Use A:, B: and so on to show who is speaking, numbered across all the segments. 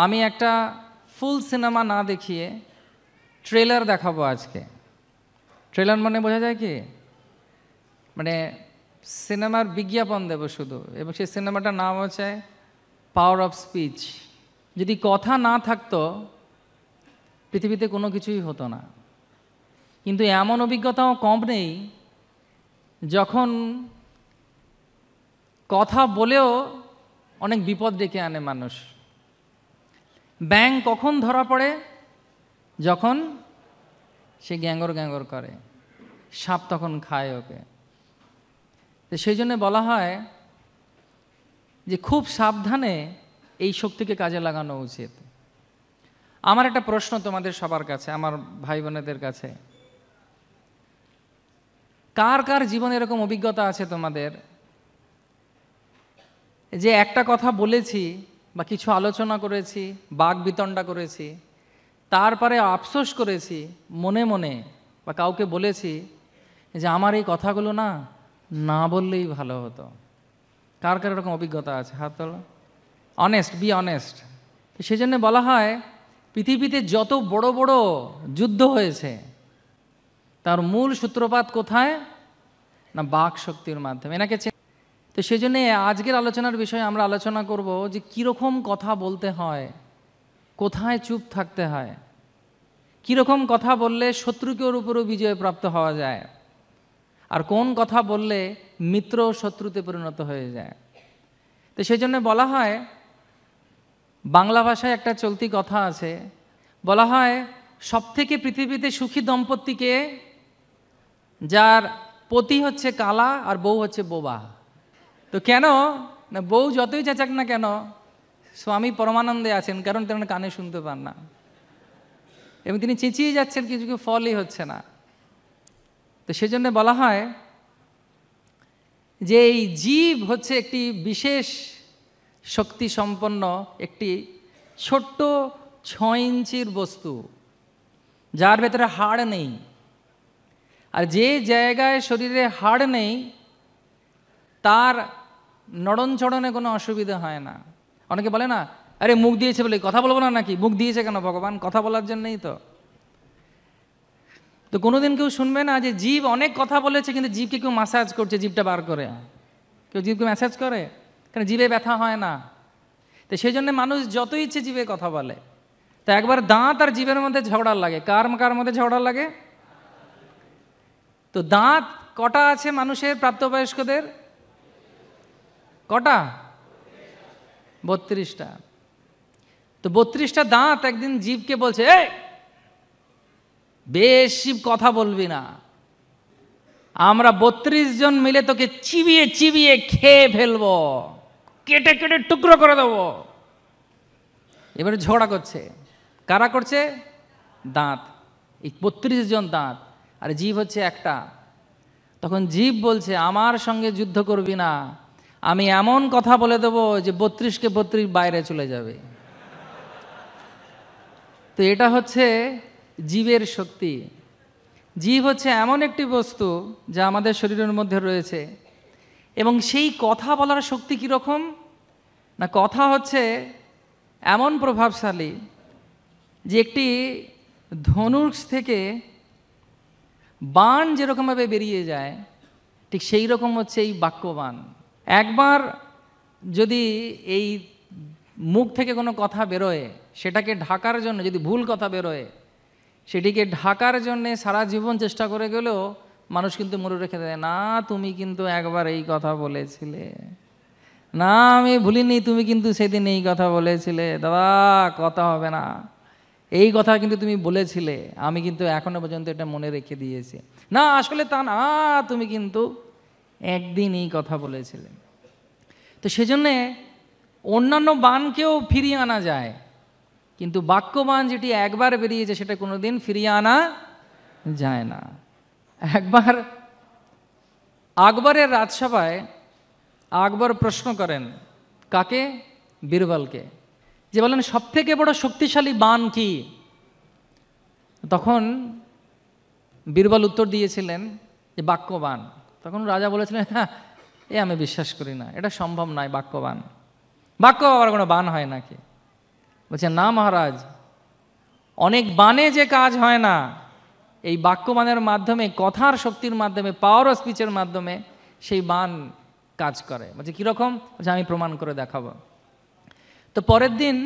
A: আমি একটা ফুল সিনেমা না দেখিয়ে ট্রেলার দেখাবো আজকে। ট্রেলার মানে বোঝা যায় কি, মানে সিনেমার বিজ্ঞাপন দেব শুধু, এবং সেই সিনেমাটার নাম হচ্ছে পাওয়ার অফ স্পিচ। যদি কথা না থাকতো পৃথিবীতে কোনো কিছুই হতো না, কিন্তু এমন অভিজ্ঞতাও কম নেই যখন কথা বলেও অনেক বিপদ ডেকে আনে মানুষ। ব্যাঙ কখন ধরা পড়ে? যখন সে গ্যাঙ্গর গ্যাঙ্গর করে, সাপ তখন খায় ওকে। তো সেই জন্য বলা হয় যে খুব সাবধানে এই শক্তিকে কাজে লাগানো উচিত। আমার একটা প্রশ্ন তোমাদের সবার কাছে, আমার ভাই বোনেদের কাছে, কার কার জীবনে এরকম অভিজ্ঞতা আছে তোমাদের যে একটা কথা বলেছি বা কিছু আলোচনা করেছি, বাক বিতণ্ডা করেছি, তারপরে আফসোস করেছি মনে মনে, বা কাউকে বলেছি যে আমার এই কথাগুলো না না বললেই ভালো হতো? কার কার এরকম অভিজ্ঞতা আছে? হাত তোলো। Honest, be honest. সেই জন্য বলা হয় পৃথিবীতে যত বড় বড় যুদ্ধ হয়েছে তার মূল সূত্রপাত কোথায়? না বাক শক্তির মাধ্যমে। এনাকে তো সেই জন্যে আজকের আলোচনার বিষয়ে আমরা আলোচনা করব যে কীরকম কথা বলতে হয়, কোথায় চুপ থাকতে হয়, কীরকম কথা বললে শত্রুকে ওর উপরও বিজয় প্রাপ্ত হওয়া যায়, আর কোন কথা বললে মিত্র শত্রুতে পরিণত হয়ে যায়। তো সেই জন্য বলা হয়, বাংলা ভাষায় একটা চলতি কথা আছে, বলা হয় সবথেকে পৃথিবীতে সুখী দম্পতিকে যার পতি হচ্ছে কালা আর বউ হচ্ছে বোবা। তো কেন না, বউ যতই চেঁচাক না কেন স্বামী পরমানন্দে আছেন, কারণ তিনি কানে শুনতে পান না এবং তিনি চেঁচিয়ে যাচ্ছেন, কিছু ফলই হচ্ছে না। তো সেজন্য বলা হয় যে এই জীব হচ্ছে একটি বিশেষ শক্তি সম্পন্ন একটি ছোট্ট 6 ইঞ্চির বস্তু, যার ভেতরে হাড় নেই। আর যে জায়গায় শরীরে হাড় নেই তার নড়নচড়নে কোনো অসুবিধা হয় না। অনেকে বলে না, আরে মুখ দিয়েছে বলে কথা বলবো না নাকি? মুখ দিয়েছে কেন ভগবান? কথা বলার জন্যই তো। তো কোনোদিন কেউ শুনবে না যে জীব অনেক কথা বলেছে কিন্তু জীবকে কেউ ম্যাসাজ করছে, জীবটা বার করে। কেউ জীবকে ম্যাসাজ করে? কারণ জীবে ব্যথা হয় না। তো সেই জন্য মানুষ যত ইচ্ছে জীবে কথা বলে। তো একবার দাঁত আর জীবের মধ্যে ঝগড়া লাগে। কার কার মধ্যে ঝগড়া লাগে? তো দাঁত কটা আছে মানুষের, প্রাপ্তবয়স্কদের? কটা? 32টা। তো 32টা দাঁত একদিন জীবকে বলছে, এই বেশি কথা বলবি না, আমরা 32 জন মিলে তোকে চিবিয়ে চিবিয়ে খেয়ে ফেলবো, কেটে কেটে টুকরো করে দেবো। এবারে ঝগড়া করছে। কারা করছে? দাঁত। এই 32 জন দাঁত, আর জীব হচ্ছে একটা। তখন জীব বলছে, আমার সঙ্গে যুদ্ধ করবি না, আমি এমন কথা বলে দেবো যে 32কে 32 বাইরে চলে যাবে। তো এটা হচ্ছে জীবের শক্তি। জীব হচ্ছে এমন একটি বস্তু যা আমাদের শরীরের মধ্যে রয়েছে, এবং সেই কথা বলার শক্তি কীরকম না, কথা হচ্ছে এমন প্রভাবশালী যে একটি ধনুষ থেকে বাণ যেরকমভাবে বেরিয়ে যায়, ঠিক সেই রকম হচ্ছে এই বাক্যবাণ। একবার যদি এই মুখ থেকে কোনো কথা বেরোয়, সেটাকে ঢাকার জন্য, যদি ভুল কথা বেরোয়, সেটিকে ঢাকার জন্যে সারা জীবন চেষ্টা করে গেলেও মানুষ কিন্তু মনে রেখে দেয়, না তুমি কিন্তু একবার এই কথা বলেছিলে, না আমি ভুলিনি, তুমি কিন্তু সেদিন এই কথা বলেছিলে, দাদা কথা হবে না, এই কথা কিন্তু তুমি বলেছিলে, আমি কিন্তু এখনো পর্যন্ত এটা মনে রেখে দিয়েছি, না আসলে তা না, তুমি কিন্তু একদিন এই কথা বলেছিলে। তো সেজন্যে অন্যান্য বাণকেও ফিরিয়ে আনা যায়, কিন্তু বাক্যবাণ যেটি একবার বেরিয়েছে সেটা কোনোদিন ফিরিয়ে আনা যায় না। একবার আকবরের রাজসভায় আকবর প্রশ্ন করেন, কাকে? বীরবলকে, যে বলেন সবথেকে বড় শক্তিশালী বাণ কি? তখন বীরবল উত্তর দিয়েছিলেন যে বাক্যবাণ। তখন রাজা বলেছিলেন, হ্যাঁ এ আমি বিশ্বাস করি না, এটা সম্ভব নয়, বাক্যবাণ, বাক্য আবার কোনো বাণ হয় নাকি? বলছে না মহারাজ, অনেক বানে যে কাজ হয় না, এই বাক্যবানের মাধ্যমে, কথার শক্তির মাধ্যমে, পাওয়ার অফ স্পিচের মাধ্যমে সেই বান কাজ করে। বলছে কীরকম? বলছে আমি প্রমাণ করে দেখাবো। তো পরের দিন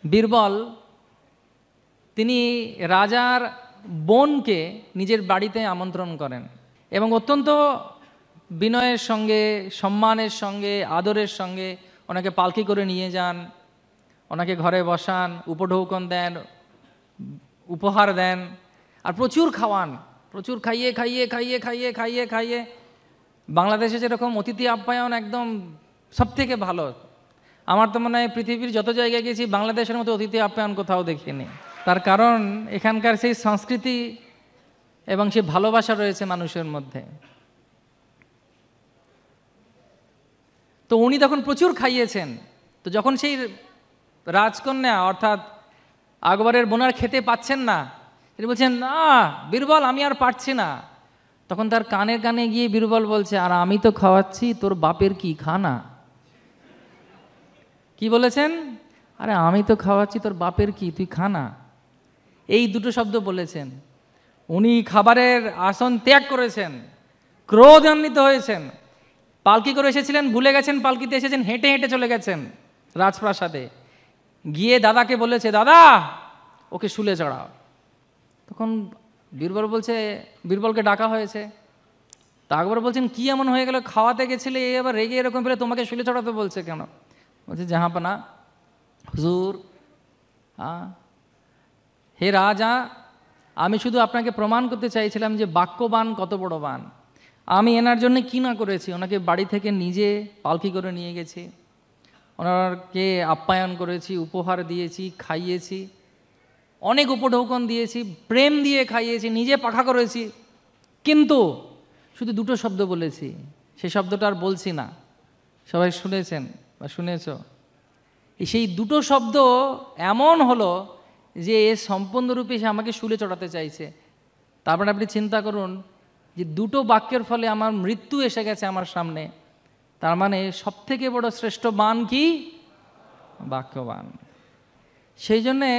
A: বীরবল তিনি রাজার বোনকে নিজের বাড়িতে আমন্ত্রণ করেন এবং অত্যন্ত বিনয়ের সঙ্গে, সম্মানের সঙ্গে, আদরের সঙ্গে ওনাকে পালকি করে নিয়ে যান, ওনাকে ঘরে বসান, উপঢৌকন দেন, উপহার দেন, আর প্রচুর খাওয়ান, প্রচুর খাইয়ে খাইয়ে খাইয়ে খাইয়ে খাইয়ে খাইয়ে। বাংলাদেশে যেরকম অতিথি আপ্যায়ন একদম সব থেকে ভালো, আমার তো মনে হয় পৃথিবীর যত জায়গায় গেছি বাংলাদেশের মতো অতিথি আপ্যায়ন কোথাও দেখিনি। তার কারণ এখানকার সেই সংস্কৃতি এবং সেই ভালোবাসা রয়েছে মানুষের মধ্যে। তো উনি তখন প্রচুর খাইয়েছেন। তো যখন সেই রাজকন্যা অর্থাৎ আকবরের বোনার খেতে পাচ্ছেন না, তিনি বলছেন না বীরবল আমি আর পারছি না। তখন তার কানে কানে গিয়ে বীরবল বলছে আর আমি তো খাওয়াচ্ছি, তোর বাপের কি খানা। কি বলেছেন? আরে আমি তো খাওয়াচ্ছি, তোর বাপের কি, তুই খানা। এই দুটো শব্দ বলেছেন। উনি খাবারের আসন ত্যাগ করেছেন, ক্রোধান্বিত হয়েছেন, পালকি করে এসেছিলেন, ভুলে গেছেন পালকিতে এসেছেন, হেঁটে হেঁটে চলে গেছেন রাজপ্রাসাদে। গিয়ে দাদাকে বলেছে দাদা ওকে শুলে চড়াও। তখন বীরবল বলছে, বীরবলকে ডাকা হয়েছে। তা আকবর বলছেন কি এমন হয়ে গেল, খাওয়াতে গেছিলে এ আবার রেগে এরকম বলে তোমাকে শুলে চড়াতে বলছে কেন? বলছে জাহাঁপনা হুজুর, হে রাজা, আমি শুধু আপনাকে প্রমাণ করতে চাইছিলাম যে বাক্যবান কত বড় বান। আমি এনার জন্য কি না করেছি, ওনাকে বাড়ি থেকে নিজে পালকি করে নিয়ে গেছি, ওনাকে আপ্যায়ন করেছি, উপহার দিয়েছি, খাইয়েছি, অনেক উপঢৌকন দিয়েছি, প্রেম দিয়ে খাইয়েছি, নিজে পাখা করেছি, কিন্তু শুধু দুটো শব্দ বলেছি, সেই শব্দটা আর বলছি না। সবাই শুনেছেন বা শুনেছ? সেই দুটো শব্দ এমন হলো যে সম্পূর্ণরূপে সে আমাকে শুলে চড়াতে চাইছে। তারপরে আপনি চিন্তা করুন যে দুটো বাক্যের ফলে আমার মৃত্যু এসে গেছে আমার সামনে। তার মানে সবথেকে বড় শ্রেষ্ঠ বান কি? বাক্যবান। সেই জন্যে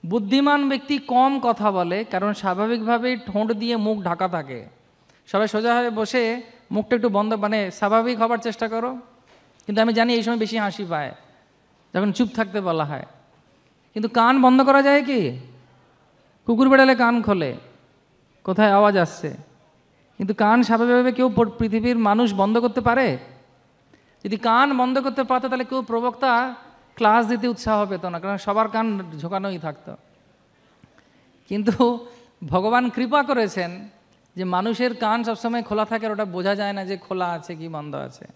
A: বুদ্ধিমান ব্যক্তি কম কথা বলে, কারণ স্বাভাবিকভাবেই ঠোঁট দিয়ে মুখ ঢাকা থাকে। সবাই সোজা হয়ে বসে মুখটা একটু বন্ধ, মানে স্বাভাবিক হবার চেষ্টা করো। কিন্তু আমি জানি এই সময় বেশি হাসি পায় যখন চুপ থাকতে বলা হয়। কিন্তু কান বন্ধ করা যায় কি? কুকুর বেড়ালে কান খোলে, কোথায় আওয়াজ আসছে। কিন্তু কান স্বাভাবিকভাবে কেউ পৃথিবীর মানুষ বন্ধ করতে পারে? যদি কান বন্ধ করতে পারতো তাহলে কেউ প্রবক্তা ক্লাস দিতে উৎসাহ পেত না, কারণ সবার কান ঝোঁকানোই থাকতো। কিন্তু ভগবান কৃপা করেছেন যে মানুষের কান সবসময় খোলা থাকে, আর ওটা বোঝা যায় না যে খোলা আছে কি বন্ধ আছে।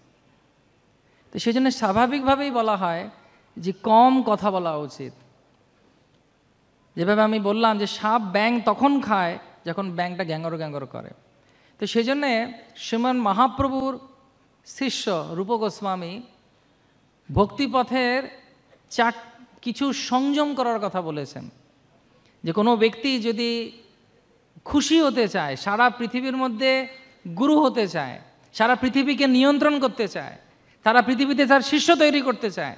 A: তো সেই জন্য স্বাভাবিকভাবেই বলা হয় যে কম কথা বলা উচিত। যেভাবে আমি বললাম যে সাপ ব্যাঙ তখন খায় যখন ব্যাঙটা গ্যাঙ্গর গ্যাঙ্গর করে। তো সেই জন্যে শ্রীমান মহাপ্রভুর শিষ্য রূপ গোস্বামী ভক্তিপথের কিছু সংযম করার কথা বলেছেন। যে কোনো ব্যক্তি যদি খুশি হতে চায়, সারা পৃথিবীর মধ্যে গুরু হতে চায়, সারা পৃথিবীকে নিয়ন্ত্রণ করতে চায়, সারা পৃথিবীতে তার শিষ্য তৈরি করতে চায়,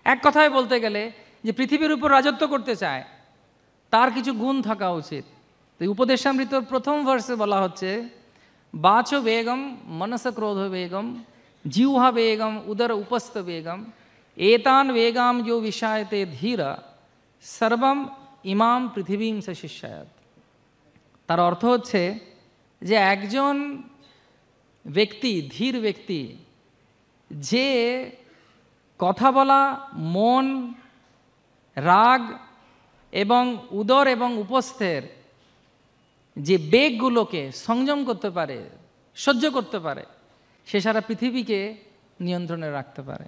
A: এক কথায় বলতে গেলে যে পৃথিবীর উপর রাজত্ব করতে চায়, তার কিছু গুণ থাকা উচিত। তো উপদেশামৃতর প্রথম ভার্সে বলা হচ্ছে বাচ বেগম মনস ক্রোধ বেগম জিহ্বা বেগম উদর উপস্থ বেগম এতান বেগাম যো বিষায়তে ধীর সর্বম ইমাম পৃথিবীম সে শিষ্যায়ত। তার অর্থ হচ্ছে যে একজন ব্যক্তি, ধীর ব্যক্তি, যে কথা বলা, মন, রাগ এবং উদর এবং উপস্থের যে বেগগুলোকে সংযম করতে পারে, সহ্য করতে পারে, সে সারা পৃথিবীকে নিয়ন্ত্রণে রাখতে পারে।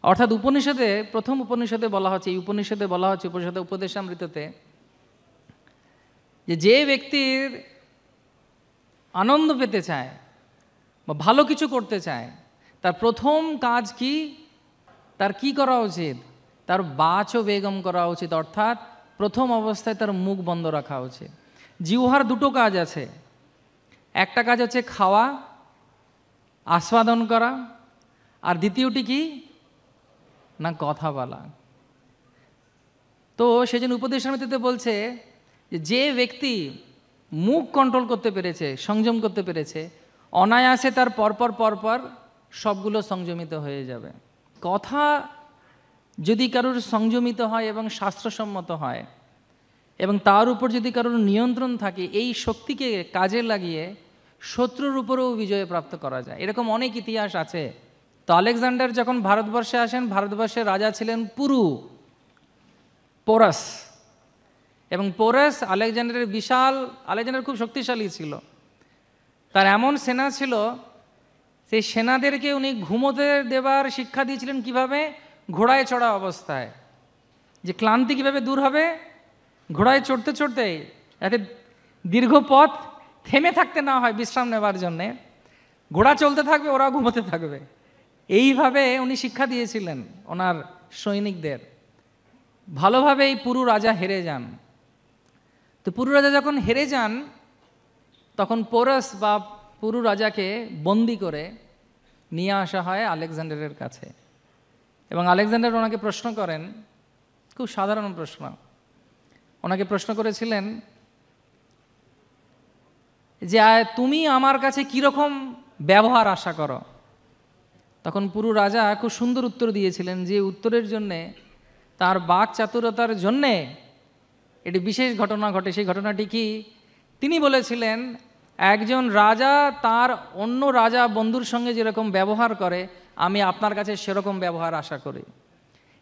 A: অর্থাৎ উপনিষদে, প্রথম উপনিষদে বলা হচ্ছে, এই উপনিষদে বলা হচ্ছে, উপনিষদে উপদেশামৃততে, যে ব্যক্তির আনন্দ পেতে চায় বা ভালো কিছু করতে চায়, তার প্রথম কাজ কি? তার কি করা উচিত? তার বাচ বেগম করা উচিত, অর্থাৎ প্রথম অবস্থায় তার মুখ বন্ধ রাখা উচিত। জিহ্বার দুটো কাজ আছে, একটা কাজ হচ্ছে খাওয়া, আস্বাদন করা, আর দ্বিতীয়টি কি? না কথা বলা। তো সেজন্য উপদেশ সমিতিতে বলছে যে ব্যক্তি মুখ কন্ট্রোল করতে পেরেছে, সংযম করতে পেরেছে, অনায়াসে তার পরপর পরপর সবগুলো সংযমিত হয়ে যাবে। কথা যদি কারোর সংযমিত হয় এবং শাস্ত্রসম্মত হয় এবং তার উপর যদি কারোর নিয়ন্ত্রণ থাকে, এই শক্তিকে কাজে লাগিয়ে শত্রুর উপরেও বিজয় প্রাপ্ত করা যায়। এরকম অনেক ইতিহাস আছে। তো আলেকজান্ডার যখন ভারতবর্ষে আসেন, ভারতবর্ষের রাজা ছিলেন পোরাস, এবং পোরাস আলেকজান্ডারের আলেকজান্ডার খুব শক্তিশালী ছিল। তার এমন সেনা ছিল, সেই সেনাদেরকে উনি ঘুমোতে দেবার শিক্ষা দিয়েছিলেন কিভাবে, ঘোড়ায় চড়া অবস্থায়, যে ক্লান্তি কিভাবে দূর হবে, ঘোড়ায় চড়তে চড়তে, যাতে দীর্ঘ পথ থেমে থাকতে না হয় বিশ্রাম নেবার জন্যে, ঘোড়া চলতে থাকবে, ওরা ঘুমোতে থাকবে। এইভাবে উনি শিক্ষা দিয়েছিলেন ওনার সৈনিকদের। ভালোভাবে এই পুরু রাজা হেরে যান। তো পুরু রাজা যখন হেরে যান, তখন পোরাস বা পুরু রাজাকে বন্দি করে নিয়ে আসা হয় আলেকজান্ডারের কাছে, এবং আলেকজান্ডার ওনাকে প্রশ্ন করেন, খুব সাধারণ প্রশ্ন। ওনাকে প্রশ্ন করেছিলেন যে তুমি আমার কাছে কীরকম ব্যবহার আশা করো? তখন পুরু রাজা খুব সুন্দর উত্তর দিয়েছিলেন, যে উত্তরের জন্যে তার বাক চাতুরতার জন্যে এটি বিশেষ ঘটনা ঘটে। সেই ঘটনাটি কি? তিনি বলেছিলেন, একজন রাজা তার অন্য রাজা বন্ধুর সঙ্গে যেরকম ব্যবহার করে, আমি আপনার কাছে সেরকম ব্যবহার আশা করি।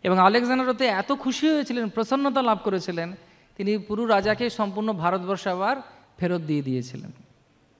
A: এবং আলেকজান্ডার ওতে এত খুশি হয়েছিলেন, প্রসন্নতা লাভ করেছিলেন, তিনি পুরু রাজাকে সম্পূর্ণ ভারতবর্ষ আবার ফেরত দিয়ে দিয়েছিলেন।